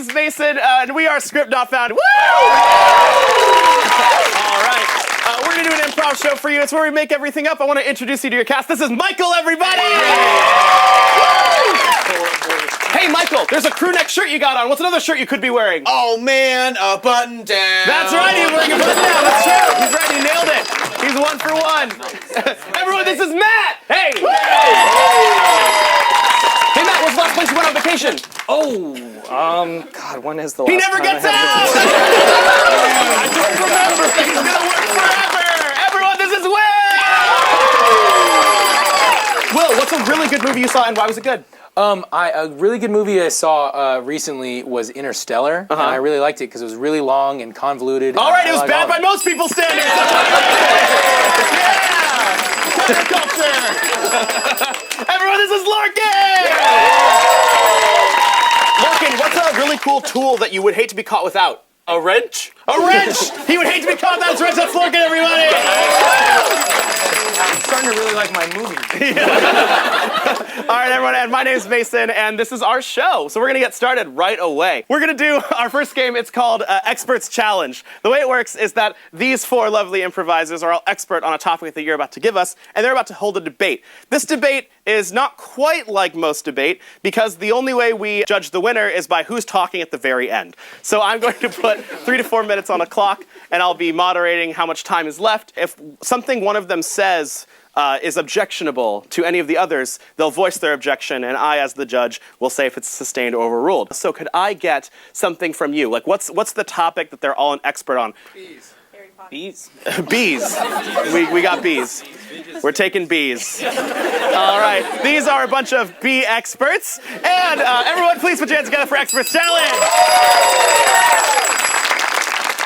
name's Mason, and we are Script Not Found. Woo! All right. We're going to do an improv show for you. It's where we make everything up. I want to introduce you to your cast. This is Michael, everybody! Hey, Michael, there's a crew neck shirt you got on. What's another shirt you could be wearing? Oh, man, a button down. That's right, he's wearing a button down. That's true. He's right, he nailed it. He's 1 for 1. Everyone, this is Matt. Hey! Hey, Matt, what's the last place you went on vacation? God, when is the last He never time gets I out! had I don't remember. He's gonna work forever. Everyone, this is Will. Will, what's a really good movie you saw and why was it good? A really good movie I saw recently was Interstellar, and I really liked it because it was really long and convoluted. All right, it was bad by most people's standards. Yeah! Culture! Everyone, this is Larkin! Larkin, what's a really cool tool that you would hate to be caught without? A wrench? A wrench! He would hate to be caught without his wrench. That's Larkin, everybody! I'm starting to really like my movie. All right, everyone, and my name is Mason, and this is our show. So we're going to get started right away. We're going to do our first game. It's called Experts Challenge. The way it works is that these 4 lovely improvisers are all expert on a topic that you're about to give us, and they're about to hold a debate. This debate is not quite like most debate, because the only way we judge the winner is by who's talking at the very end. So I'm going to put 3 to 4 minutes on a clock, and I'll be moderating how much time is left. If something one of them says is objectionable to any of the others, they'll voice their objection, and I, as the judge, will say if it's sustained or overruled. So could I get something from you? Like, what's the topic that they're all an expert on? Bees. Bees. Bees. We got bees. We're taking bees. All right. These are a bunch of bee experts. And everyone, please put your hands together for Experts Challenge.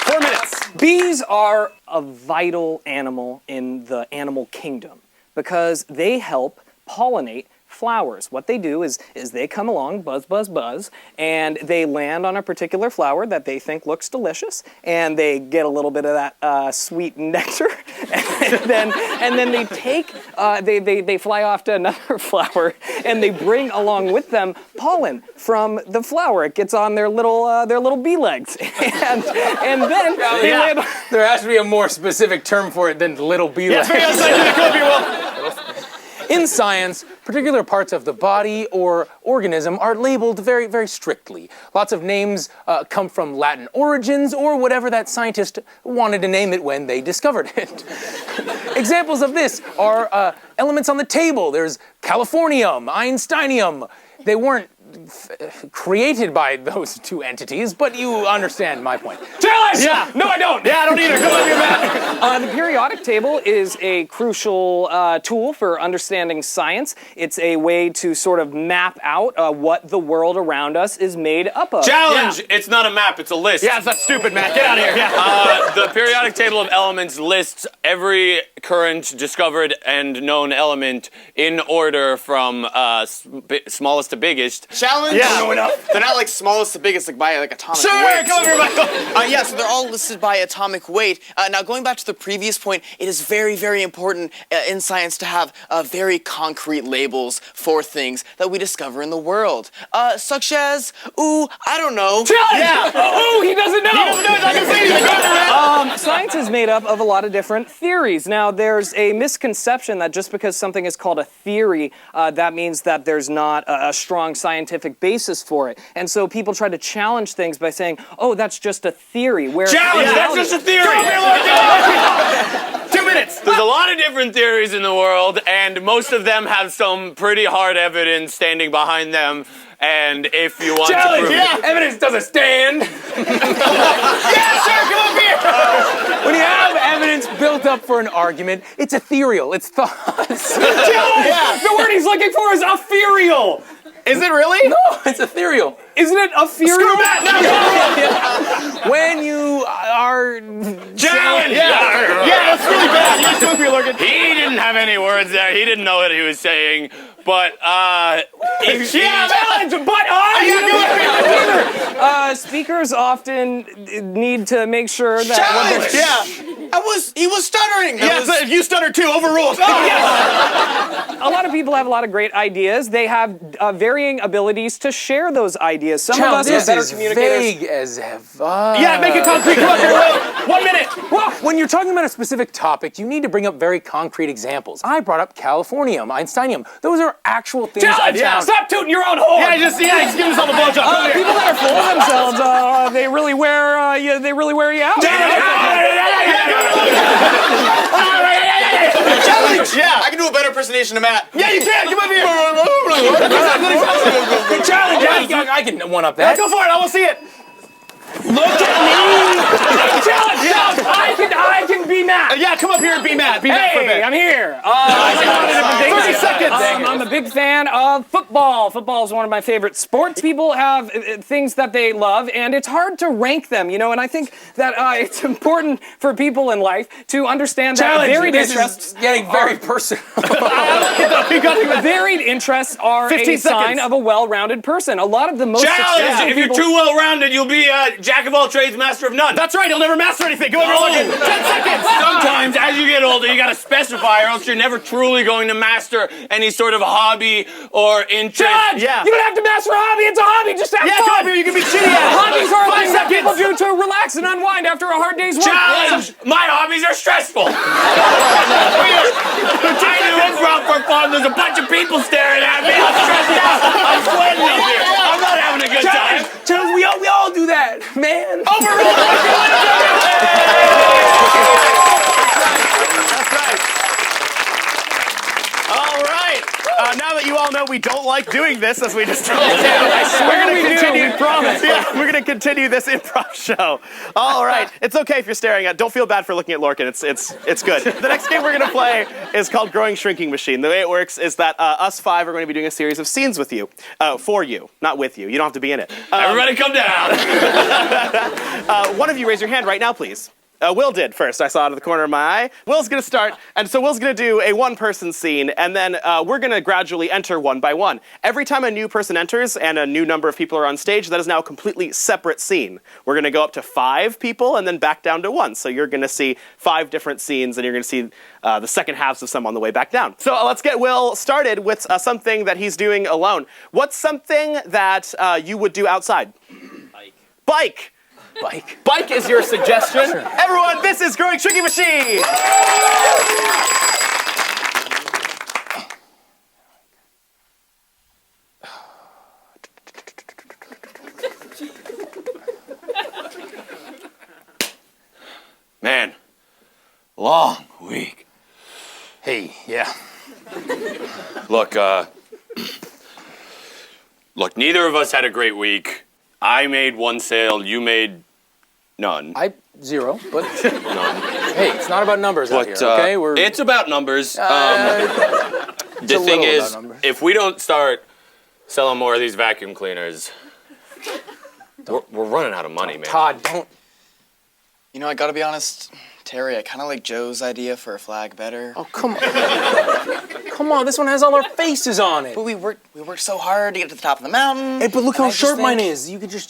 4 minutes. Bees are a vital animal in the animal kingdom because they help pollinate flowers. What they do is they come along, buzz, buzz, buzz, and they land on a particular flower that they think looks delicious, and they get a little bit of that sweet nectar, and then they take, they fly off to another flower, and they bring along with them pollen from the flower. It gets on their little bee legs, and then they land. There has to be a more specific term for it than little bee legs. In science, particular parts of the body or organism are labeled very, very strictly. Lots of names come from Latin origins or whatever that scientist wanted to name it when they discovered it. Examples of this are elements on the table. There's californium, Einsteinium. They weren't created by those 2 entities, but you understand my point. Challenge! Yeah. No, I don't. Yeah, I don't either. Come on, you Matt. The periodic table is a crucial tool for understanding science. It's a way to sort of map out what the world around us is made up of. Challenge! Yeah. It's not a map, it's a list. Yeah, that's stupid, Matt. Get out of here. Yeah. The periodic table of elements lists every current discovered and known element in order from smallest to biggest. Challenge? Yeah. They're not like smallest to biggest, like by like atomic Sure, weight. come here, Michael. Yeah, so they're all listed by atomic weight. Now, going back to the previous point, it is very, very important in science to have very concrete labels for things that we discover in the world. Such as, ooh, I don't know. Challenge! Yeah. Oh, he doesn't know! He doesn't know. He's not going to say anything. Science is made up of a lot of different theories. Now, there's a misconception that just because something is called a theory, that means that there's not a strong scientific basis for it. And so people try to challenge things by saying, oh, that's just a theory. Where Challenge! That's just a theory! 2 minutes. There's a lot of different theories in the world, and most of them have some pretty hard evidence standing behind them. And if you want to prove it, Evidence doesn't stand. Yeah, sure, come up here. When you have evidence built up for an argument, it's ethereal. It's thoughts. The word he's looking for is ethereal. Is it really? No, it's ethereal. Isn't it ethereal? Screw that. No. When you are Challenge! Yeah, that's really bad. You should be looking. he didn't have any words there. He didn't know what he was saying. But, Challenge, but Speakers often need to make sure that Challenge! He was stuttering. If you stutter too, overruled. A lot of people have a lot of great ideas. They have varying abilities to share those ideas. Some of us are This better is communicators. vague as ever. Yeah, make it concrete. Come up here, Will. 1 minute. When you're talking about a specific topic, you need to bring up very concrete examples. I brought up Californium, Einsteinium. Those are actual things I found. Stop tooting your own horn. Yeah, just give yourself a blowjob. People that are full of themselves, they really wear you out. Challenge! Yeah. I can do a better impersonation of Matt. Yeah, you can. Come up here. Good challenge. I can one up that. Go for it. I want to see it. Look at me! Challenge! I can be Matt. Yeah, come up here and be Matt. Be Matt for a bit. Hey, I'm here. 30 seconds. I'm a big fan of football. Football is one of my favorite sports. People have things that they love, and it's hard to rank them, and I think that it's important for people in life to understand that varied interests getting very personal. varied interests are 15 a sign seconds. of a well-rounded person. A lot of the most successful Challenge! If you're people... too well-rounded, you'll be a jack of all trades, master of none. That's right. He'll never master anything. Go over and look at 10 seconds. Sometimes, as you get older, you gotta specify, or else you're never truly going to master any sort of hobby or interest. Judge! Yeah. You don't have to master a hobby. It's a hobby. Just have Yeah, fun. come up here. You can be shitty at it. Hobbies are 5 things that seconds. people do to relax and unwind after a hard day's work. Challenge! My hobbies are stressful. I do improv for fun. There's a bunch of people staring at me. I'm stressed out. I'm sweating up here. I'm not having a good time. Challenge, we all do that, man. All right. Now that you all know we don't like doing this, as we just told you, we're going to continue. We promise. Yeah, we're going to continue this improv show. All right. It's okay if you're staring at. Don't feel bad for looking at Lorcan. It's good. The next game we're going to play is called Growing Shrinking Machine. The way it works is that us five are going to be doing a series of scenes with you, for you, not with you. You don't have to be in it. Everybody come down. One of you raise your hand right now, please. Will did first. I saw out of the corner of my eye. Will's going to start, and so Will's going to do a one-person scene, and then we're going to gradually enter one by one. Every time a new person enters and a new number of people are on stage, that is now a completely separate scene. We're going to go up to 5 people and then back down to 1. So you're going to see 5 different scenes, and you're going to see the second halves of some on the way back down. So let's get Will started with something that he's doing alone. What's something that you would do outside? Bike. Bike is your suggestion. Sure. Everyone, this is Growing Shrinking Machine. Man, long week. Hey, yeah. Look, neither of us had a great week. I made 1 sale, you made none. Zero, but None. hey, it's not about numbers out But here, okay? it's about numbers. The a thing little is, about numbers. if we don't start selling more of these vacuum cleaners, we're running out of money, man. Todd, don't. I gotta be honest, Terry, I kind of like Joe's idea for a flag better. Oh, come on. Come on, this one has all our faces on it. But we worked so hard to get to the top of the mountain. Hey, but look and how I just short mine think is. You can just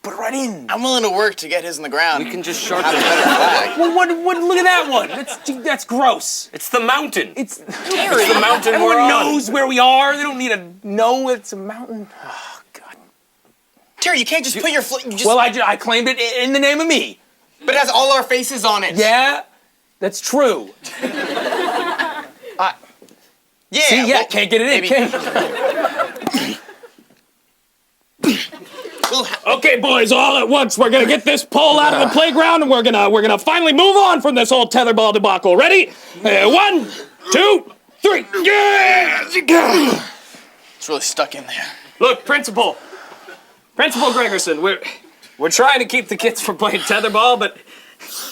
put it right in. I'm willing to work to get his in the ground. We can just have sharpen a it. better flag. Well, what? Look at that one. That's gross. It's the mountain. It's It's the mountain everyone we're on. knows where we are. They don't need to know it's a mountain. Oh God. Terry, you can't just put your Well, I claimed it in the name of me. But it has all our faces on it. Yeah, that's true. Yeah. See, yeah, well, can't get it in. maybe- Can't. Okay, boys, all at once. We're gonna get this pole out of the playground, and we're gonna finally move on from this whole tetherball debacle. Ready? 1, 2, 3. Yeah! It's really stuck in there. Look, Principal Gregerson, we're trying to keep the kids from playing tetherball, but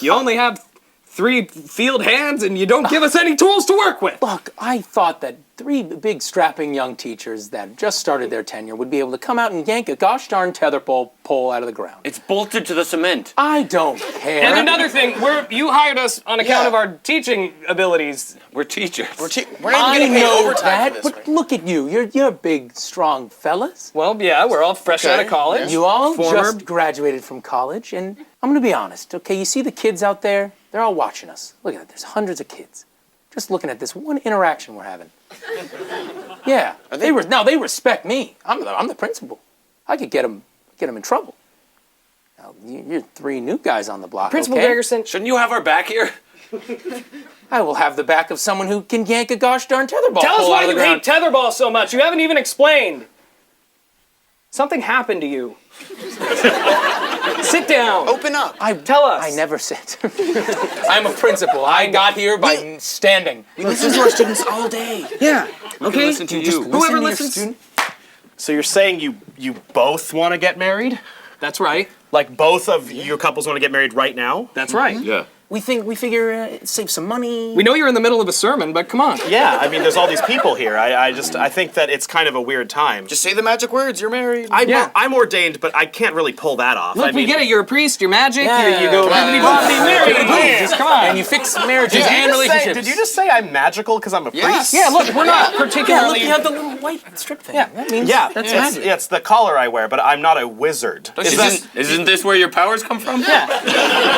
you only have 3 field hands, and you don't give us any tools to work with. Look, I thought that three big strapping young teachers that just started their tenure would be able to come out and yank a gosh darn tether pole out of the ground. It's bolted to the cement. I don't care. And another thing, you hired us on account of our teaching abilities. We're teachers. We're not even I getting paid know overtime that, for this, but right? look at you. You're big, strong fellas. Well, yeah, we're all fresh out of college. You all Former- just graduated from college, and I'm gonna be honest, okay? You see the kids out there? They're all watching us. Look at that. There's hundreds of kids just looking at this one interaction we're having. Yeah, they respect me. I'm the principal. I could get them in trouble. Now, you're three new guys on the block. Principal okay? Gregerson, Shouldn't you have our back here? I will have the back of someone who can yank a gosh darn tetherball Tell us pole why out of you the ground. hate tetherball so much. You haven't even explained. something happened to you. Sit down. Open up. Tell us. I never sit. I'm a principal. I got here by standing. We listen to our students all day. Yeah. Okay. Listen to you. Whoever Listen to your listens. student. So you're saying you both want to get married? That's right. Like both of your couples want to get married right now? That's right. Yeah. We figure save some money. We know you're in the middle of a sermon, but come on. Yeah, I mean, there's all these people here. I think that it's kind of a weird time. Just say the magic words. You're married. I'm ordained, but I can't really pull that off. Look, I mean, we get it. You're a priest. You're magic. Yeah. You go married. Just come on. And you fix marriages Did you, and just say, relationships. did you just say I'm magical because I'm a priest? Yeah, look, we're not Yeah, look, particularly. you have the little white strip thing. Yeah. That means Yeah, that's it's, magic. it's the collar I wear, but I'm not a wizard. Isn't this where your powers come from? Yeah.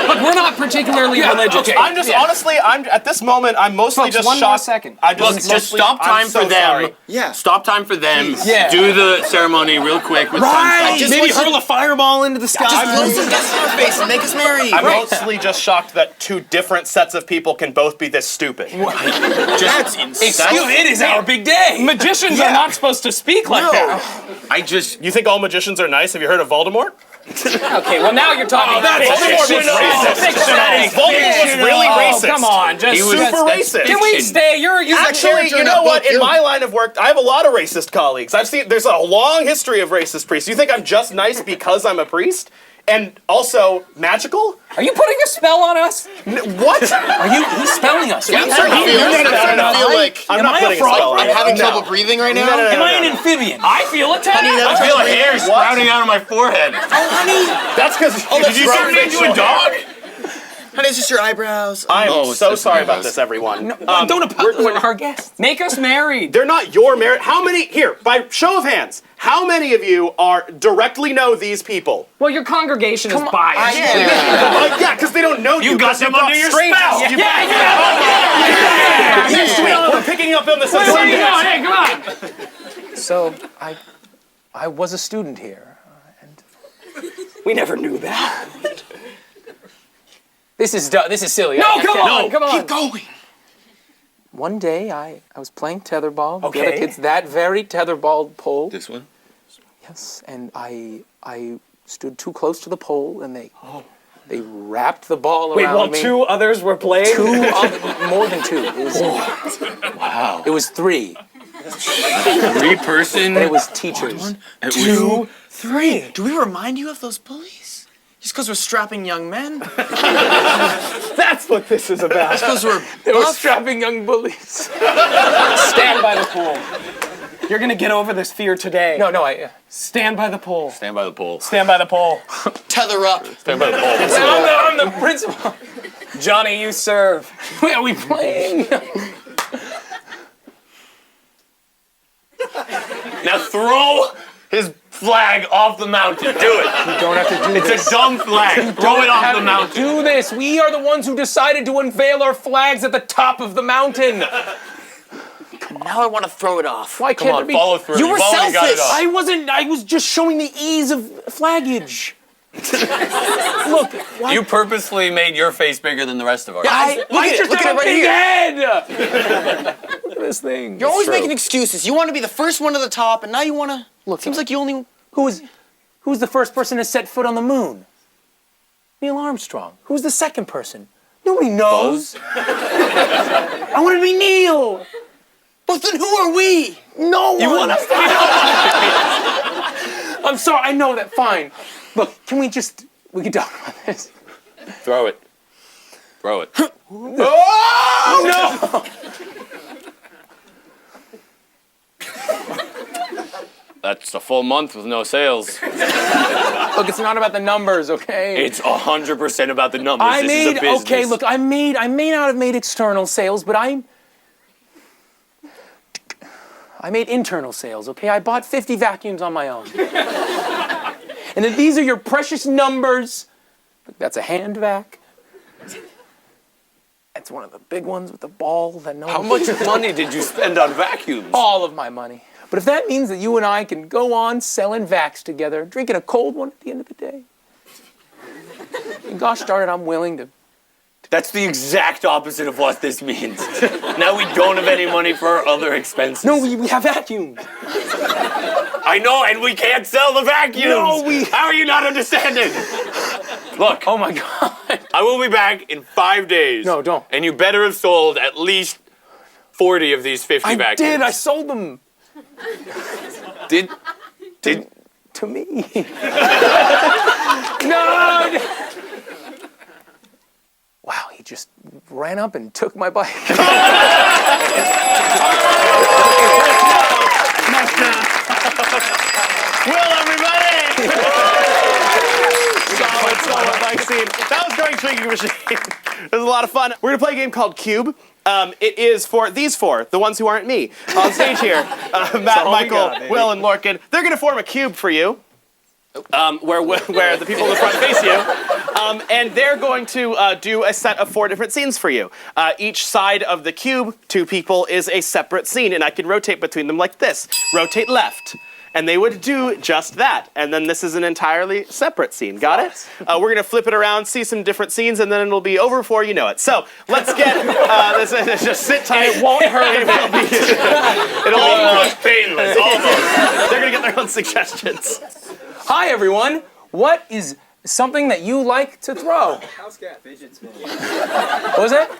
Look, we're not particularly religious. okay. I'm just honestly, I'm at this moment, I'm mostly Folks, just one shocked. more second. I just Look, just mostly- stop time I'm so for them. sorry. Yeah. Stop time for them. Yeah. Do the ceremony real quick with time. Just Maybe listen- hurl a fireball into the sky. Just blow some dust in our face and make us married. I'm mostly just shocked that two different sets of people can both be this stupid. That's insane. It is our big day. Magicians are not supposed to speak like that. You think all magicians are nice? Have you heard of Voldemort? Okay, well now you're talking. Voldemort was racist. Voldemort was really racist. Come on, just He was Super that's racist. Can we fiction. stay? You're Actually, character you in know a what? book, In you're- my line of work, I have a lot of racist colleagues. There's a long history of racist priests. You think I'm just nice because I'm a priest? And also magical? Are you putting a spell on us? What? He's spelling us. I'm starting to feel like I'm not putting a spell on I'm you. having No. trouble breathing right now. No, no, no, Am I no, an no. amphibian? I feel attacked. I feel hair sprouting out of my forehead. That's because that's Did you turn into a dog? Honey, it's just your eyebrows. I'm Oh, so it's sorry just about this, everyone. Don't apologize our guests. Make us married. They're not your merit. How many, here, by show of hands, how many of you directly know these people? Well, your congregation is biased. Yeah, because they don't know you. You got 'cause them brought under your strangers. spell. You Yeah. Next week, we're picking up on this. Where are you going? Hey, come on. So I was a student here. We never knew that. This is silly. No, I come can't- on, come on. Keep going. One day I was playing tetherball with the Okay. other kids, that very tetherball pole. This one? Yes, and I stood too close to the pole, and they wrapped the ball Wait, around while me. two others were playing? More than two. It was, Wow. it was three. 3-person. It was teachers. Two. Three. Do we remind you of those bullies? Just because we're strapping young men? That's what this is about. Because we're They were buff? strapping young bullies. Stand by the pole. You're gonna get over this fear today. No, Stand by the pole. Stand by the pole. Stand by the pole. Tether up. Stand by the pole. I'm the principal. Johnny, you serve. Wait, are we playing? Now throw his flag off the mountain. Do it. You don't have to do It's a dumb flag. Throw it off the mountain. Do this. We are the ones who decided to unveil our flags at the top of the mountain. Now I want to throw it off. Why Come can't on, it be? follow through. You were You've already got it selfish. off. I wasn't. I was just showing the ease of flaggage. Look, You purposely made your face bigger than the rest of ours. I just Look have at a it big right head. Look at this thing. You're always true. making excuses. You want to be the first one to the top, and now you want to. Look, Seems like you only. Who's the first person to set foot on the moon? Neil Armstrong. Who's the second person? Nobody knows. I want to be Neil. But then who are we? No one. You want to I'm sorry. I know that. Fine. Look, we can talk about this. throw it. Throw it. No. That's a full month with no sales. Look, it's not about the numbers, okay? It's 100% about the numbers. This is a business. okay, look, I may not have made external sales, but I made internal sales, okay? I bought 50 vacuums on my own. And then these are your precious numbers. Look, that's a hand vac. That's one of the big ones with the ball that no How one... much money did you spend on vacuums? All of my money. But if that means that you and I can go on selling vacs together, drinking a cold one at the end of the day, and gosh darn it, I'm willing to... That's the exact opposite of what this means. Now we don't have any money for our other expenses. No, we have vacuums. I know, and we can't sell the vacuums. No, How are you not understanding? Look, Oh my God. I will be back in 5 days. No, don't. And you better have sold at least 40 of these 50 I vacuums. did, I sold them Did? to me. No! Wow, he just ran up and took my bike. Will, everybody! solid bike scene. That was during Shrinking Machine. It was a lot of fun. We're gonna play a game called Cube. It is for these four, the ones who aren't me, on stage here. Matt, Michael, Will, and Lorcan. They're gonna form a cube for you. Where the people in the front face you, and they're going to do a set of 4 different scenes for you. Each side of the cube, 2 people, is a separate scene, and I can rotate between them like this. Rotate left. And they would do just that. And then this is an entirely separate scene. Got it? We're going to flip it around, see some different scenes, and then it'll be over before you know it. So let's get this. Just sit tight. It won't hurt. It'll Almost painless, almost. They're going to get their own suggestions. Hi, everyone. What is something that you like to throw? House cat. Fidget spinner. What was that?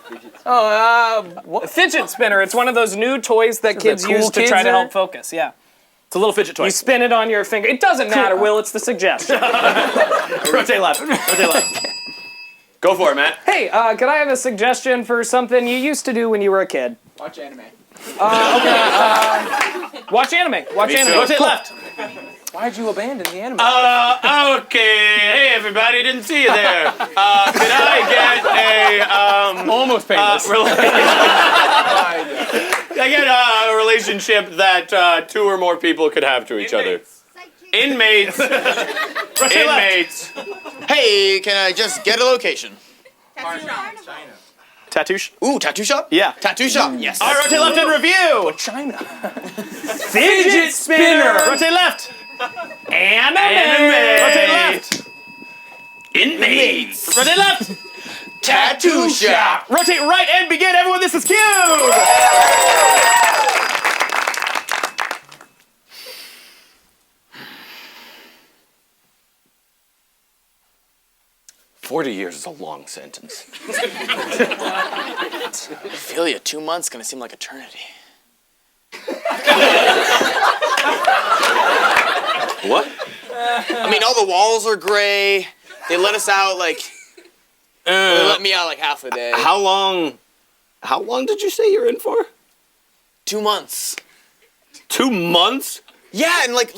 What? Fidget spinner. It's one of those new toys that kids cool use to kids try to are- help focus. Yeah. It's a little fidget toy. You spin it on your finger. It doesn't matter, Will. It's the suggestion. Rotate left. Rotate left. Go for it, Matt. Hey, could I have a suggestion for something you used to do when you were a kid? Watch anime. Watch anime. Watch Me anime. too. Rotate left. Why'd you abandon the anime? Okay. Hey, everybody, didn't see you there. Could I get a, Almost painless. I get a relationship that 2 or more people could have to each other. Inmates. Rotate left. Inmates. Hey, can I just get a location? Tattoo. Ooh, tattoo shop? Yeah. Tattoo shop, yes. All right, rotate left and review. China. Fidget spinner. Rotate left. Anime. Rotate left. Inmates. Rotate left. Tattoo shop. Rotate right and begin. Everyone, this is Cube. 40 years is a long sentence. I feel you. 2 months gonna seem like eternity. What? I mean, all the walls are gray. They let us out like. They let me out like half the day. How long did you say you're in for? 2 months. 2 months? Yeah, and like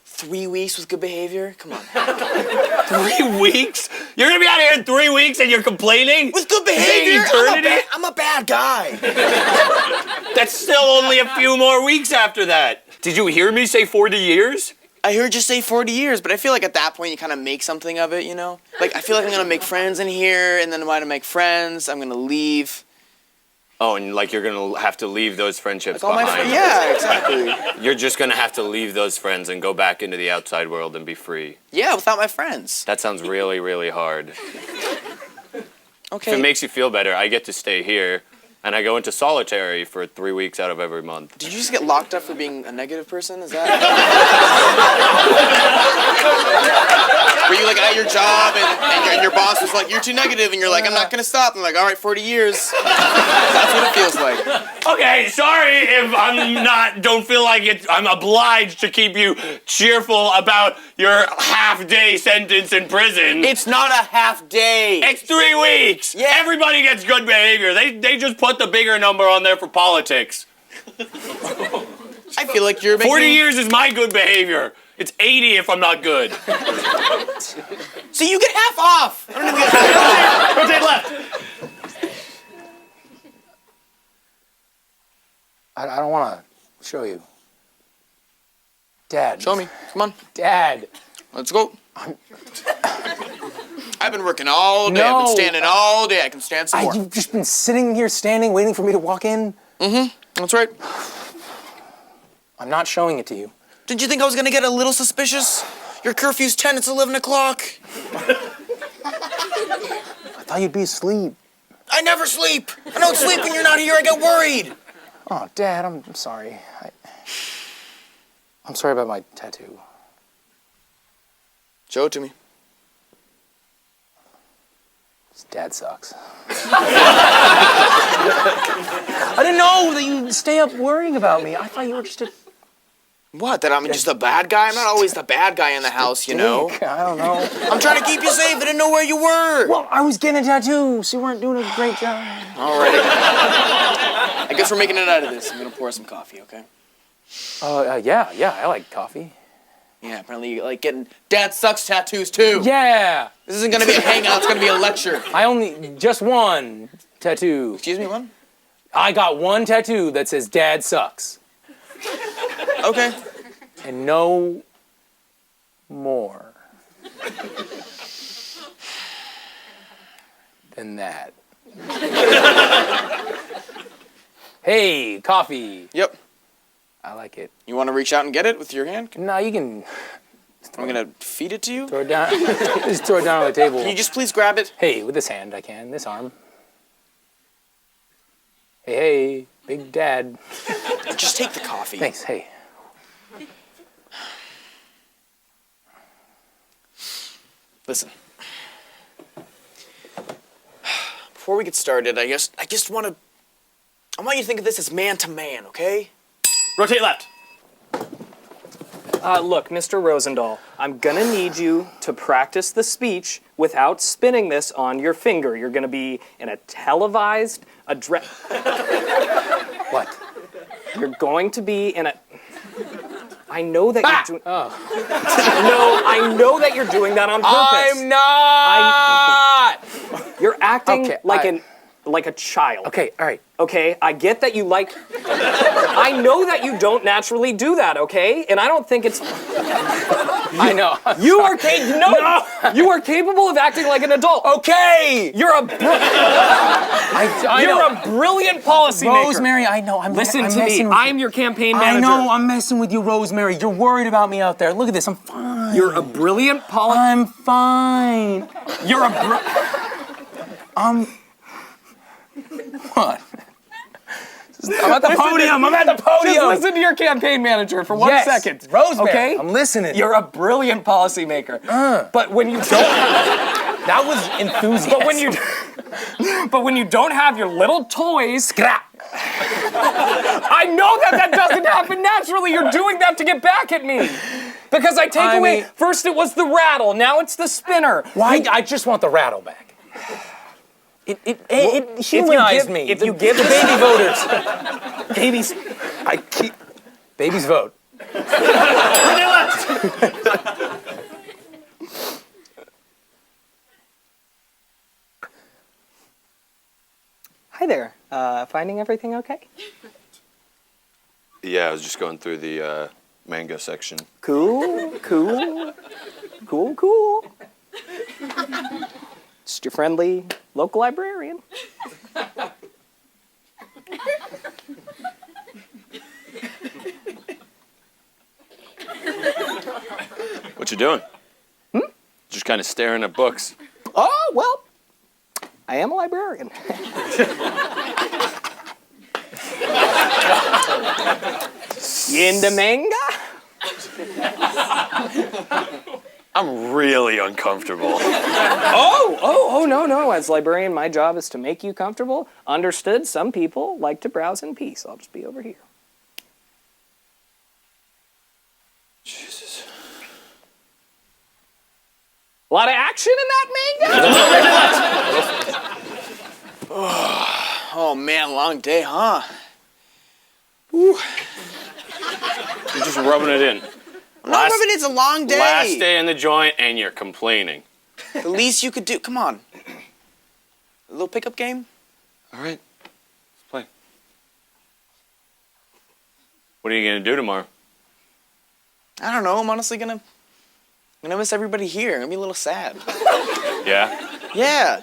3 weeks with good behavior. Come on. 3 weeks? You're gonna be out here in 3 weeks and you're complaining? With good Saying behavior. eternity? I'm a bad guy. That's still only a few more weeks after that. Did you hear me say 40 years? I heard you say 40 years, but I feel like at that point you kind of make something of it, you know? Like, I feel like I'm gonna make friends in here, and then when I make friends, I'm gonna leave. Oh, and like you're gonna have to leave those friendships All my behind. yeah, exactly. You're just gonna have to leave those friends and go back into the outside world and be free. Yeah, without my friends. That sounds really, really hard. Okay. If it makes you feel better, I get to stay here, and I go into solitary for 3 weeks out of every month. Did you just get locked up for being a negative person? Is that? Were you like at your job and your boss was like, "You're too negative," and you're like, "I'm not gonna stop." I'm like, "All right, 40 years." That's what it feels like. Okay, sorry if don't feel like I'm obliged to keep you cheerful about your half-day sentence in prison. It's not a half day. It's 3 weeks. Yeah. Everybody gets good behavior. They just put the bigger number on there for politics. I feel like you're making... 40 years is my good behavior. It's 80 if I'm not good. So you get half off. I don't even get Rotate left. I don't want to show you. Dad. Show me. Come on. Dad. Let's go. I've been working all day. I've No. been standing all day. I can stand some more. You've just been sitting here standing, waiting for me to walk in. That's right. I'm not showing it to you. Did you think I was gonna get a little suspicious? Your curfew's 10, it's 11 o'clock. I thought you'd be asleep. I never sleep. I don't sleep when you're not here. I get worried. Oh, Dad, I'm sorry. I'm sorry about my tattoo. Show it to me. Dad sucks. I didn't know that you'd stay up worrying about me. I thought you were just a What, that I'm just a bad guy? I'm not always the bad guy in the house, you know? dick. I don't know. I'm trying to keep you safe. I didn't know where you were. Well, I was getting a tattoo, so you weren't doing a great job. All right. I guess we're making it out of this. I'm gonna pour some coffee, okay? Yeah, I like coffee. Yeah, apparently you like getting Dad sucks tattoos too. Yeah! This isn't gonna be a hangout, it's gonna be a lecture. I only, just one tattoo. Excuse me, what? I got one tattoo that says Dad sucks. Okay. And no more than that. Hey, coffee. Yep. I like it. You wanna reach out and get it with your hand? No, you can I'm gonna feed it to you? throw it down. Just throw it down on the table. Can you just please grab it? Hey, with this hand I can. This arm. Hey, big dad. Just take the coffee. Thanks. Hey. Listen. Before we get started, I want you to think of this as man to man, okay? Rotate left. Look, Mr. Rosendahl, I'm gonna need you to practice the speech without spinning this on your finger. You're gonna be in a televised address. What? You're going to be in a. I know that you're doing. Oh. No, I know that you're doing that on purpose. I'm not. You're acting Okay, like a child. Okay, all right. Okay, I get that you like. I know that you don't naturally do that. Okay, and I don't think it's. I know. You are no. You are capable of acting like an adult. Okay. You're a. I You're know. a brilliant policymaker. Rosemary, I know. Listen I'm to me. messing with I'm your campaign manager. I know. I'm messing with you, Rosemary. You're worried about me out there. Look at this. I'm fine. You're a brilliant I'm fine. You're a. What? I'm at the podium. I'm at the podium. Just listen to your campaign manager for 1 second. Rosemary. Okay? I'm listening. You're a brilliant policymaker. But when you don't, That was enthusiasm. but when you don't have your little toys, I know that doesn't happen naturally. You're doing that to get back at me. Because I take away. First it was the rattle. Now it's the spinner. Why? I just want the rattle back. It humanized me. If you give the baby voters. babies, Babies vote. Hi there. Finding everything okay? Yeah, I was just going through the manga section. Cool. Just your friendly local librarian. What you doing? Just kind of staring at books. Oh, well, I am a librarian. You into manga? I'm really uncomfortable. Oh, no. As librarian, my job is to make you comfortable. Understood, some people like to browse in peace. I'll just be over here. Jesus. A lot of action in that manga? Oh man, long day, huh? Woo. You're just rubbing it in. I'm not rubbing it, it's a long day. Last day in the joint, and you're complaining. The least you could do, come on. A little pickup game? All right, let's play. What are you gonna do tomorrow? I don't know, I'm honestly gonna miss everybody here. I'm gonna be a little sad. Yeah? Yeah.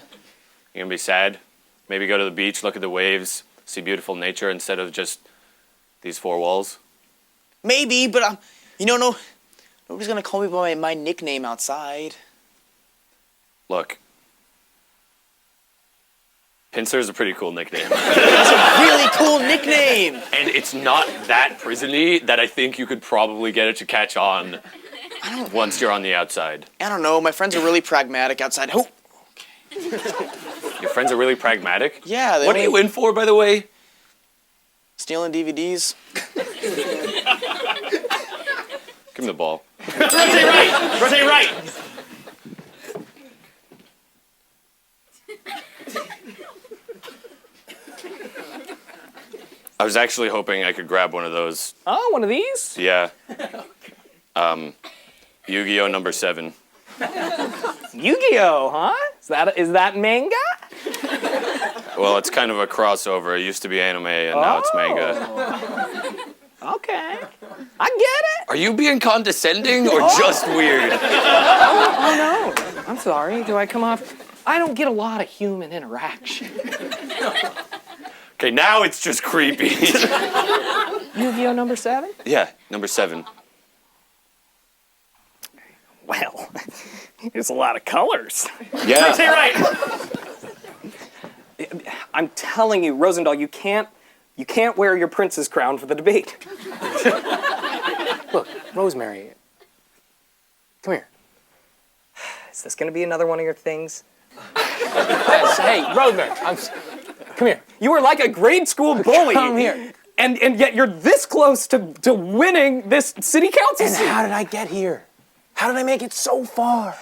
You're gonna be sad? Maybe go to the beach, look at the waves, see beautiful nature instead of just these four walls? Maybe, but nobody's gonna call me by my nickname outside. Look. Pincer's a pretty cool nickname. Really cool nickname. And it's not that prisony that I think you could probably get it to catch on once you're on the outside. I don't know, my friends are really pragmatic outside. Oh, Your friends are really pragmatic? yeah. What are you in for, by the way? Stealing DVDs. Give him the ball. Rotate right! Rotate right! I was actually hoping I could grab one of those. Oh, one of these? Yeah. Yu-Gi-Oh! Number 7. Yu-Gi-Oh, huh? Is that manga? Well, it's kind of a crossover. It used to be anime, and now it's manga. Okay. I get it. Are you being condescending or just weird? Oh, no. I'm sorry. Do I come off? I don't get a lot of human interaction. Okay, now it's just creepy. Yu-Gi-Oh! Number 7? Yeah, number 7. Well, there's a lot of colors. Yeah. Rotate right! I'm telling you, Rosendahl, you can't wear your prince's crown for the debate. Look, Rosemary. Come here. Is this going to be another one of your things? Hey, Rosemary. Come here. You were like a grade school bully. Come here. And yet you're this close to winning this city council And seat. how did I get here? How did I make it so far?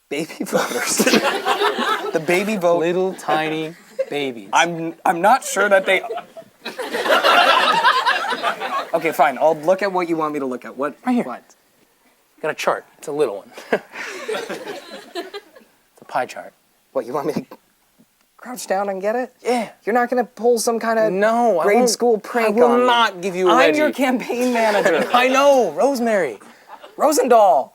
Baby voters. The baby vote. Little tiny babies. I'm not sure that they. Okay, fine. I'll look at what you want me to look at. What? Right here. What? Got a chart. It's a little one. It's a pie chart. What? You want me to crouch down and get it? Yeah. You're not gonna pull some kind of No, I grade won't- school prank I will on me. not give you a I'm Reggie. your campaign manager. I know, Rosemary. Rosendahl.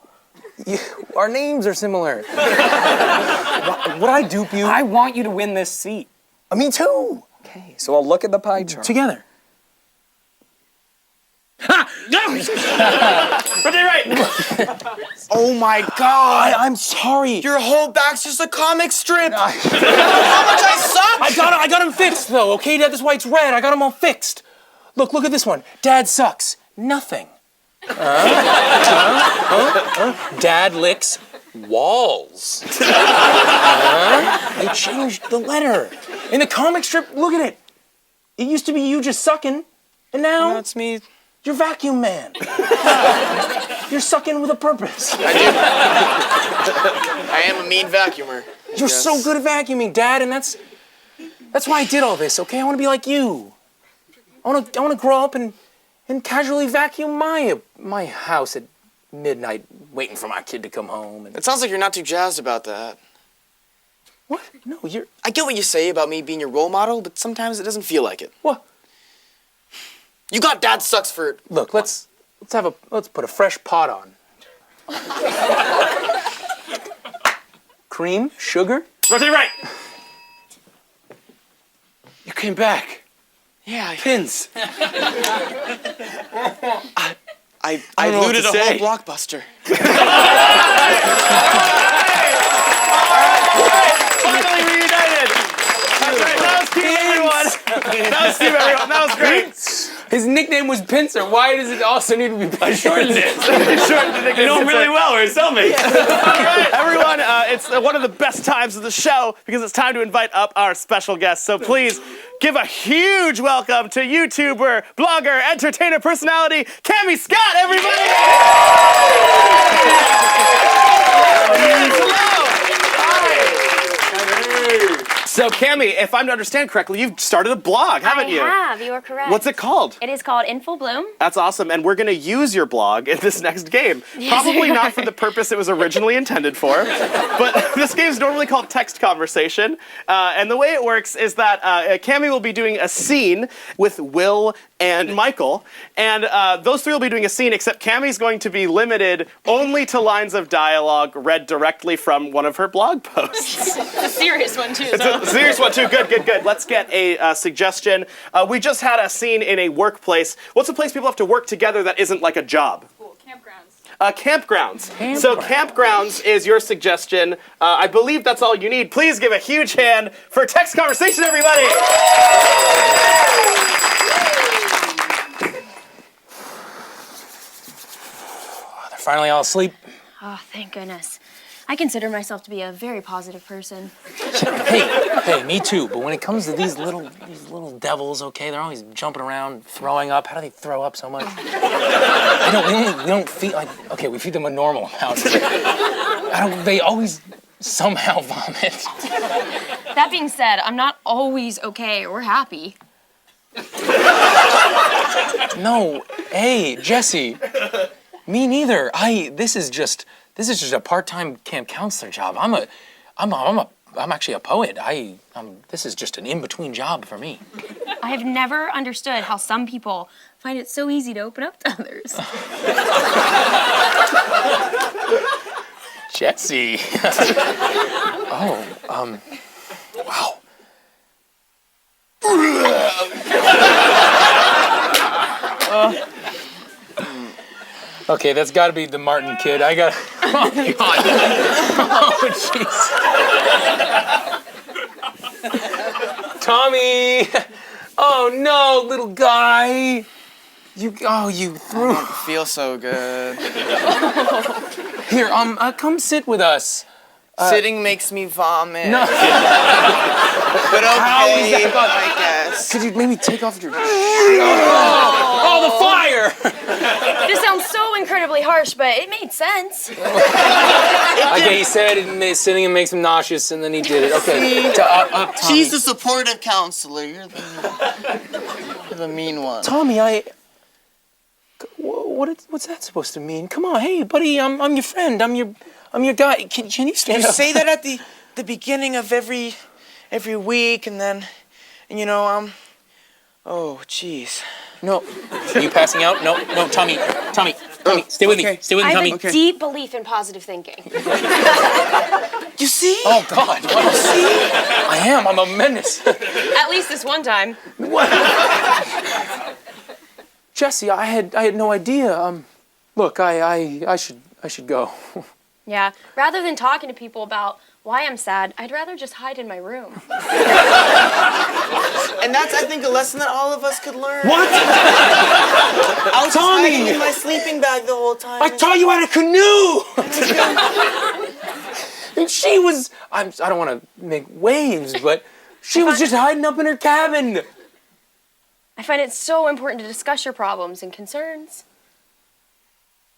Our names are similar. Would I dupe you? I want you to win this seat. Me too. Okay, so I'll look at the pie chart. Together. Rotate right! Oh my God. I'm sorry. Your whole back's just a comic strip. How much I suck. I got him fixed though, okay, Dad? That's why it's red. I got him all fixed. Look at this one. Dad sucks. Nothing. Dad licks walls. They changed the letter. In the comic strip, look at it. It used to be you just sucking, and now That's me. you're vacuum man. You're sucking with a purpose. I am a mean vacuumer. You're so good at vacuuming, Dad, and that's why I did all this, okay? I want to be like you. I want to grow up and casually vacuum my house at midnight, waiting for my kid to come home. And It sounds like you're not too jazzed about that. what? No, you're I get what you say about me being your role model, but sometimes it doesn't feel like it. what? You got Dad sucks for it. Look, let's put a fresh pot on. Cream, sugar. Rotate right! You came back. Yeah. Pins. I don't know what looted to a whole say. Blockbuster. Finally reunited! That's right, that was Team Everyone! That was Team Everyone, that was great! His nickname was Pincer. Why does it also need to be Pincer? I shortened it. You know him really well, or tell me. Alright, everyone, it's one of the best times of the show because it's time to invite up our special guests. So please give a huge welcome to YouTuber, blogger, entertainer personality, Cammie Scott, everybody! Hello! Hi! So, Cammie, if I'm to understand correctly, you've started a blog, haven't you? I have, you are correct. What's it called? It is called In Full Bloom. That's awesome, and we're going to use your blog in this next game. Probably we not are. for the purpose it was originally intended for, but this game is normally called Text Conversation, and the way it works is that Cammie will be doing a scene with Will and Michael, and those three will be doing a scene, except Cammie's going to be limited only to lines of dialogue read directly from one of her blog posts. A serious one, too. It's a serious one, too. Good. Let's get a suggestion. We just had a scene in a workplace. What's a place people have to work together that isn't like a job? Cool. Campgrounds. Campgrounds. So campgrounds is your suggestion. I believe that's all you need. Please give a huge hand for Text Conversation, everybody! They're finally all asleep. Oh, thank goodness. I consider myself to be a very positive person. Hey, me too. But when it comes to these little devils, okay, they're always jumping around, throwing up. How do they throw up so much? We don't feed like. Okay, we feed them a normal amount. They always somehow vomit. That being said, I'm not always okay or happy. No, hey, Jesse. Me neither. This is just a part-time camp counselor job. I'm actually a poet. This is just an in-between job for me. I have never understood how some people find it so easy to open up to others. Jesse. Wow. Okay, that's got to be the Martin kid. I got. Oh God! Oh jeez! Tommy! Oh no, little guy! You threw. I don't feel so good. Here, come sit with us. Sitting makes me vomit. No. But How is okay, that gonna- I guess. Could you maybe take off your? Oh, the fire! This sounds so incredibly harsh, but it made sense. Okay, he said sitting and makes him nauseous, and then he did it. Okay, Tommy. She's the supportive counselor. You're the mean one. Tommy, what's that supposed to mean? Come on, hey, buddy, I'm your friend. I'm your guy. Can you stand You up? say that at the beginning of every week, and then, oh, jeez. No. Are you passing out? No, Tommy, stay with me. Okay. Stay with me, I Tommy. have a deep belief in positive thinking. You see? Oh God! What? See? I am. I'm a menace. At least this one time. Jesse, I had no idea. Look, I should go. Yeah, rather than talking to people about why I'm sad, I'd rather just hide in my room. And that's, I think, a lesson that all of us could learn. What? I was just Tommy! hiding in my sleeping bag the whole time. I taught you how to canoe. And she was. I don't want to make waves, but she was just hiding up in her cabin. I find it so important to discuss your problems and concerns.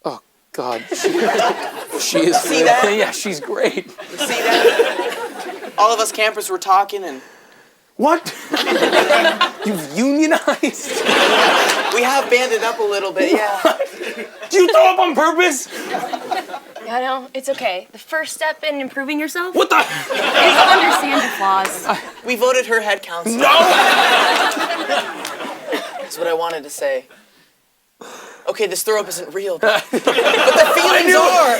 Oh God, she is. See that? Yeah, she's great. You see that? All of us campers were talking, and What? You've unionized? we have banded up a little bit, yeah. Do you throw up on purpose? Yeah, no, it's okay. The first step in improving yourself What the? is to understand your flaws. We voted her head counselor. No! That's what I wanted to say. Okay, this throw up isn't real, but the feelings are.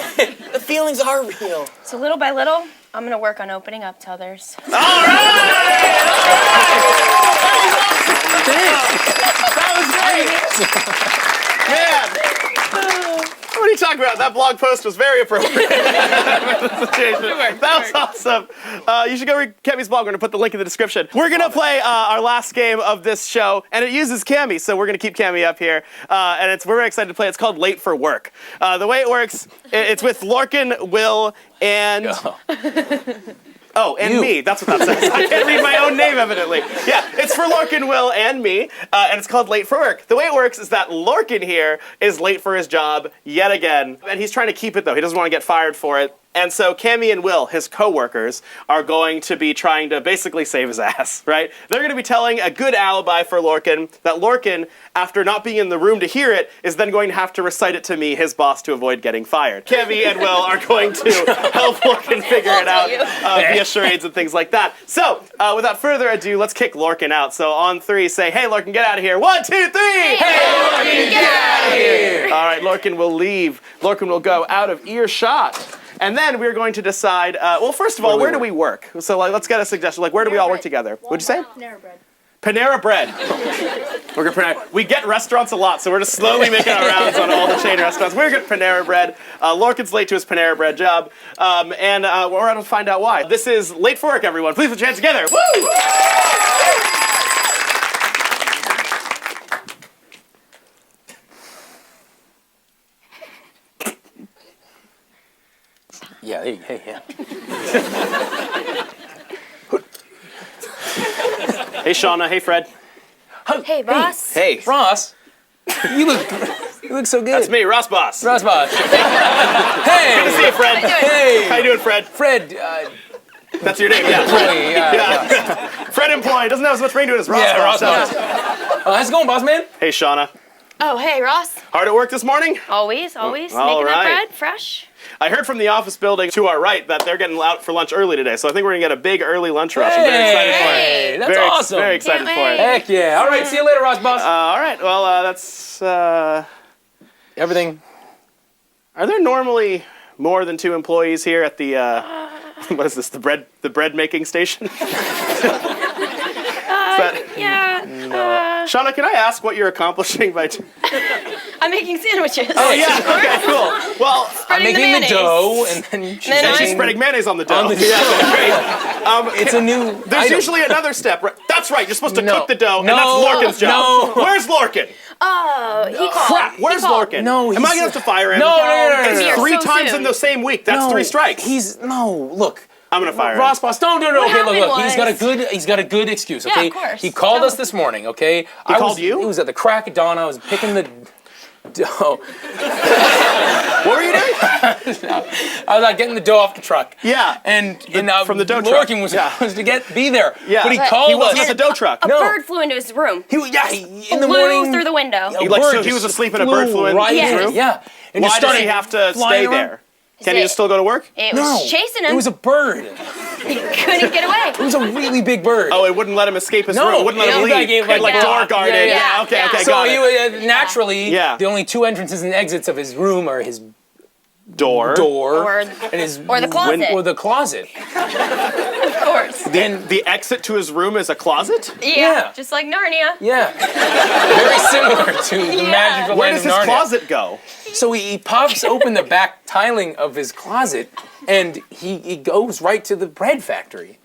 The feelings are real. So little by little, I'm gonna work on opening up to others. Man! What are you talking about? That blog post was very appropriate. That was awesome. You should go read Cammie's blog. We're going to put the link in the description. We're going to play our last game of this show, and it uses Cammie, so we're going to keep Cammie up here. And we're very excited to play. It's called Late for Work. The way it works, it's with Lorcan, Will, and... Oh, and me. That's what that says. I can't read my own name, evidently. Yeah, it's for Lorcan, Will, and me, and it's called Late for Work. The way it works is that Lorcan here is late for his job yet again, and he's trying to keep it, though. He doesn't want to get fired for it. And so Cammie and Will, his co-workers, are going to be trying to basically save his ass, right? They're going to be telling a good alibi for Lorcan that Lorcan, after not being in the room to hear it, is then going to have to recite it to me, his boss, to avoid getting fired. Cammie and Will are going to help Lorcan figure it out via charades and things like that. So, without further ado, let's kick Lorcan out. So on 3, say, hey, Lorcan, get out of here. 1, 2, 3! Hey, Lorcan, get out of here! All right, Lorcan will leave. Lorcan will go out of earshot. And then we're going to decide, well, first of all, where do we work? So let's get a suggestion. Like, where do we all work together? What'd you say? Panera Bread. Panera Bread. We get restaurants a lot, so we're just slowly making our rounds on all the chain restaurants. We're good Panera Bread. Lorcan's late to his Panera Bread job, and we're going to find out why. This is Late for Work, everyone. Please put your hands together. Woo! Yeah, hey, yeah. Hey, Shauna. Hey, Fred. Hey, boss. Hey. Ross, you look so good. That's me, Ross Boss. Ross Boss. Good to Hey, see you, Fred. hey. How you doing, Fred? Fred, That's your name, yeah. employee, yeah. Fred employee. Doesn't have as much ring to it as Ross Yeah, Boss. Ross does. how's it going, boss man? Hey, Shauna. Oh, hey, Ross. Hard at work this morning? Always. all Making right. that bread fresh. I heard from the office building to our right that they're getting out for lunch early today, so I think we're gonna get a big early lunch rush. I'm very excited for it. Hey, that's very, awesome. Very excited Can't for it. wait. Heck yeah. All right, see you later, Ross Boss. All right. Well, that's. Everything. Are there normally more than 2 employees here at the? What is this? The bread making station? Yeah. Shauna, can I ask what you're accomplishing by? I'm making sandwiches. Oh yeah. Okay. Cool. Well, I'm Spreading making the mayonnaise. dough, and then she's Then she's I'm- spreading mayonnaise on the dough. On the dough. It's a new. There's item. usually another step. Right? That's right. You're supposed to No. cook the dough, and No. that's Lorcan's job. No. Where's Lorcan? Oh, he called. Crap. Where's He called. Lorcan? No, Am I he's- gonna have to fire him? No. It's Here, 3 so times soon. in the same week. That's No, 3 strikes. Look. I'm gonna fire him. Ross Boss, no. Okay, What look. happened He's got a good excuse. Yeah, Okay, of course. he called Tell us him. this morning. Okay, he called you? It was at the crack of dawn. I was picking the dough. What were you doing? I was like getting the dough off the truck. Yeah. And from the dough truck. Lorcan was Yeah. supposed to be there. Yeah. But he But called he wasn't us. at the dough truck. A No. bird flew into his room. In the Flew morning through the window. a Like, bird so he just was asleep and a bird flew in right his in. room? Yeah. And Why just does started he have to flying stay around. there? Can he just still go to work? It No, was chasing him. It was a bird. He couldn't get away. It was a really big bird. Oh, it wouldn't let him escape his No, room. It wouldn't let him it leave. like- it Like, like- door guarded. Yeah, Okay, yeah. okay, So got he it. would, naturally, Yeah. the only 2 entrances and exits of his room are his Door. Or and his the closet. or the closet. Of course. Then the exit to his room is a closet? Yeah. Just like Narnia. Yeah, very similar to the magical Where land does of his Narnia. closet go? So he pops open the back tiling of his closet, and he goes right to the bread factory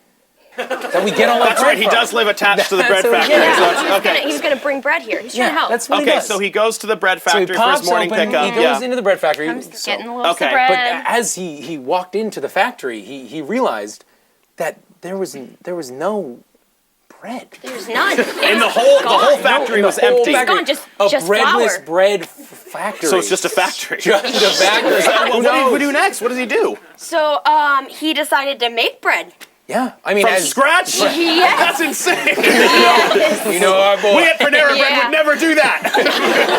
that we get all our That's bread right, he from. does live attached to the That's bread what- factory. yeah. So that's, okay. He was gonna bring bread here. He's trying to Yeah, help. that's what he Okay, does. so he goes to the bread So he factory for his pops morning open, pickup. he goes into the bread factory. Comes so- getting the loaves okay, of but But bread. as he walked into the factory, he realized that there was no bread. There's none. And the whole factory was empty. It's gone. Just A just breadless flour. bread factory. So it's just a factory. just a factory. Well, Who what do you knows? do next? What does he do? So he decided to make bread. Yeah, I mean, From as scratch? Yes. That's insane. you know, our boy. We at Panera Bread Yeah. would never do that.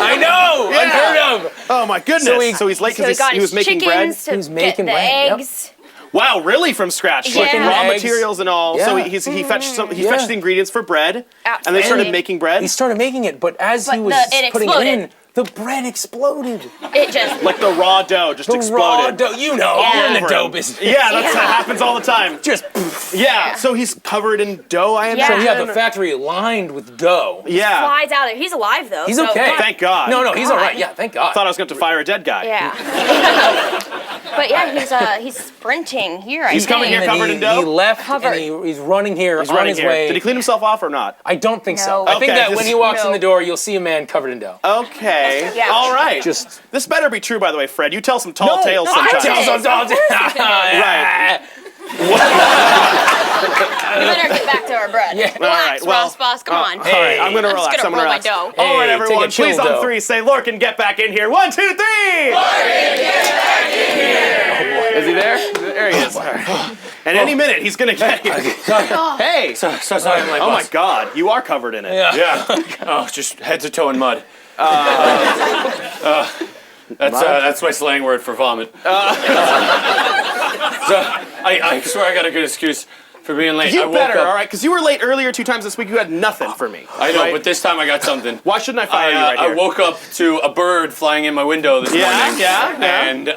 I know, Yeah. unheard of. Oh my goodness. So he's late So he because got he was his making bread? chickens to He was making get the bread, yep. eggs. Wow, really from scratch? Like Yeah. raw Eggs. materials and all. So Yeah. he fetched Yeah. fetched the ingredients for bread. And they started Absolutely. making bread. He started making it, but as he But was it putting it exploded. in, the bread exploded. It just Like the raw dough just The raw exploded. dough, you know, Yeah. you're in the Over dough him. business. Yeah, that Yeah. happens all the time. Just Yeah, so he's covered in dough, I Yeah. imagine. so you have the factory lined with dough. Yeah. flies out of there. He's alive though. He's so- okay. Thank God. No, he's God. all right. Yeah, thank God. Thought I was going to fire a dead guy. Yeah. But yeah, he's sprinting here. He's coming here And then covered in dough? He left Covered. and he's running here He's on running his here. way. Did he clean himself off or not? I don't think so. No. I think Okay, that just- when he walks in No. the door, you'll see a man covered in dough. Okay. Yeah. All right. Just- This better be true, by the way, Fred. You tell some tall tales no, I sometimes. tell some- Right. We better get back to our bread. Yeah. Relax, All right, well, Ross Boss. Come on. All right, I'm going to I'm just relax. gonna I'm going to roll my relax. dough. All right, Hey, everyone. take a chill Please on dough. 3 say, Lorcan, get back in here. 1, 2, 3. Lorcan, get back in here. Is he there? There he is. All right. And any minute, he's going to get you. Hey. So sorry, my Oh my God, you are covered in it. Yeah. Oh, just head to toe in mud. That's my slang word for vomit. So I swear I got a good excuse for being late. I You woke better, up- all right? Because you were late earlier 2 times this week. You had nothing for me. I know, right? but this time I got something. Why shouldn't I fire you right I here? woke up to a bird flying in my window this morning. Yeah. And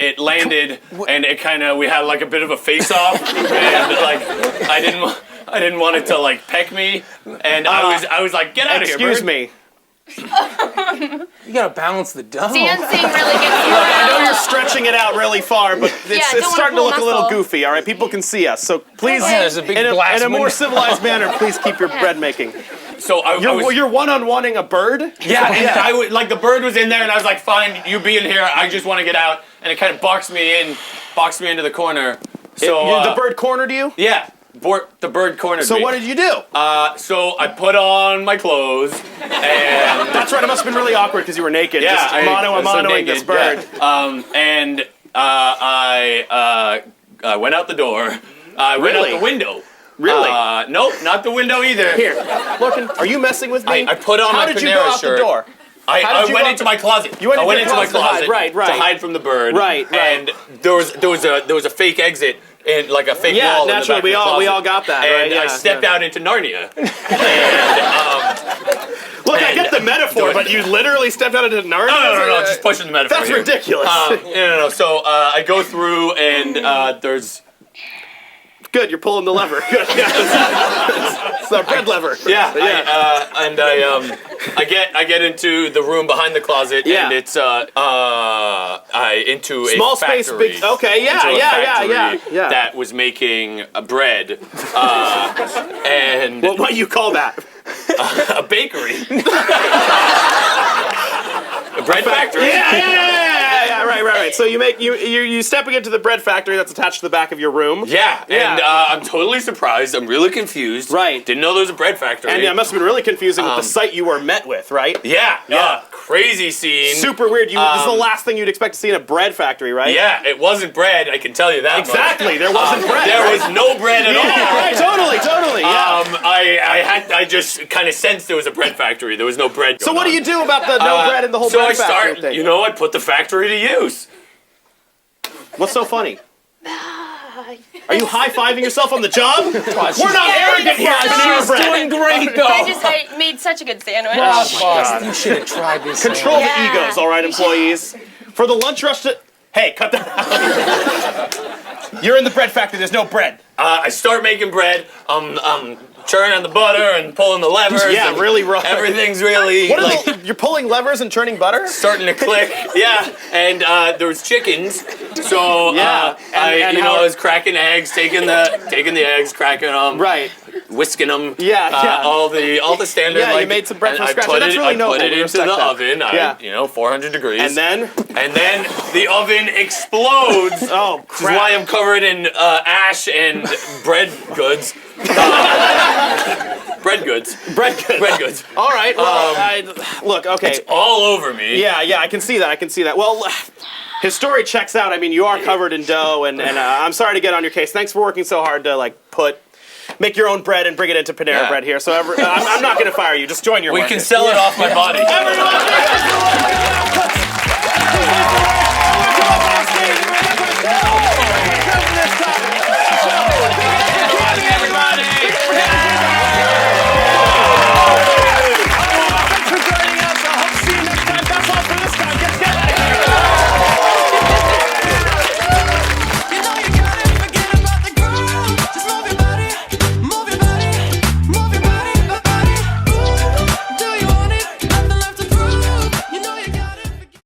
it landed, and it kind of, we had like a bit of a face-off, and like I didn't want it to like peck me, and I was like, get out of here, bird. Excuse me. You gotta balance the dough. Dancing really gets you I know you're around. stretching it out really far, but don't it's wanna starting to pull look a little muscle. goofy, all right? People can see us, so please, Yeah, there's a big in glass a more window. civilized manner, please keep your bread making. So You're one-on-oneing a bird? Yeah, and I would, like the bird was in there, and I was like, "Fine, you be in here. I just want to get out." And it kind of boxed me into the corner. So The bird cornered you? yeah, the bird cornered me. So what did you do? So I put on my clothes, and That's right, it must have been really awkward because you were naked, yeah, just I was so monoing naked, this bird. yeah. And I went out the door. I went out Really? the window. Really? Nope, not the window either. Here, look, are you messing with me? I put on How my did you Panera go out shirt. the door? How I did you went go into out my closet. You went I into went your into my closet to hide, closet right. to hide from the bird. Right. And there was a fake exit and like a fake Yeah, wall. naturally, in the back of the we closet. all got that, And right? I Yeah, stepped out into Narnia. Look, I and- get the metaphor, but you literally stepped out into Narnia? No, just pushing the metaphor. That's here. ridiculous. No. So I go through and there's. Good, you're pulling the lever. Good. Yeah. It's the bread lever. Yeah, I get into the room behind the closet, Yeah. and it's into Small a factory. space, big. Okay, Into a factory yeah. that was making bread, and What do you call that? a bakery. A bread factory. Yeah, right. So you stepping into the bread factory that's attached to the back of your room. Yeah, and I'm totally surprised. I'm really confused. Right. Didn't know there was a bread factory. And it must have been really confusing with the sight you were met with, right? Yeah. Crazy scene. Super weird. This is the last thing you'd expect to see in a bread factory, right? Yeah, it wasn't bread. I can tell you that. Exactly. There wasn't bread. There was no bread at all. Yeah, right. Totally. Yeah. I just kind of sensed there was a bread factory. There was no bread. So what do you do about the no bread and the whole bread factory thing? I put the factory to use. What's so funny? Are you high-fiving yourself on the job? We're not arrogant here. She's doing great, though. I made such a good sandwich. Boss, you should have tried this. Control Yeah. the egos, all right, employees. For the lunch rush to... Hey, cut that out. You're in the bread factory. There's no bread. I start making bread. Churning the butter and pulling the levers. Yeah, and really rough. Everything's really What are like you're pulling levers and churning butter? starting to click. Yeah, and there was chickens. So Yeah, I was cracking eggs, taking the eggs, cracking them. Right. Whisking them. Yeah. All the standard. Yeah, you like, made some bread from and scratch. I put That's it, really I noble. put it We into the respect that. oven. Yeah. 400 degrees. And then? The oven explodes. Oh, Which is why I'm covered in ash and bread goods. Bread goods. Bread goods. All right. Well, look, okay. It's all over me. Yeah, I can see that. Well, his story checks out. I mean, you are covered in dough, and I'm sorry to get on your case. Thanks for working so hard to make your own bread and bring it into Panera Yeah. Bread here. So I'm not going to fire you. Just join your We market. can sell it off my body. Everyone,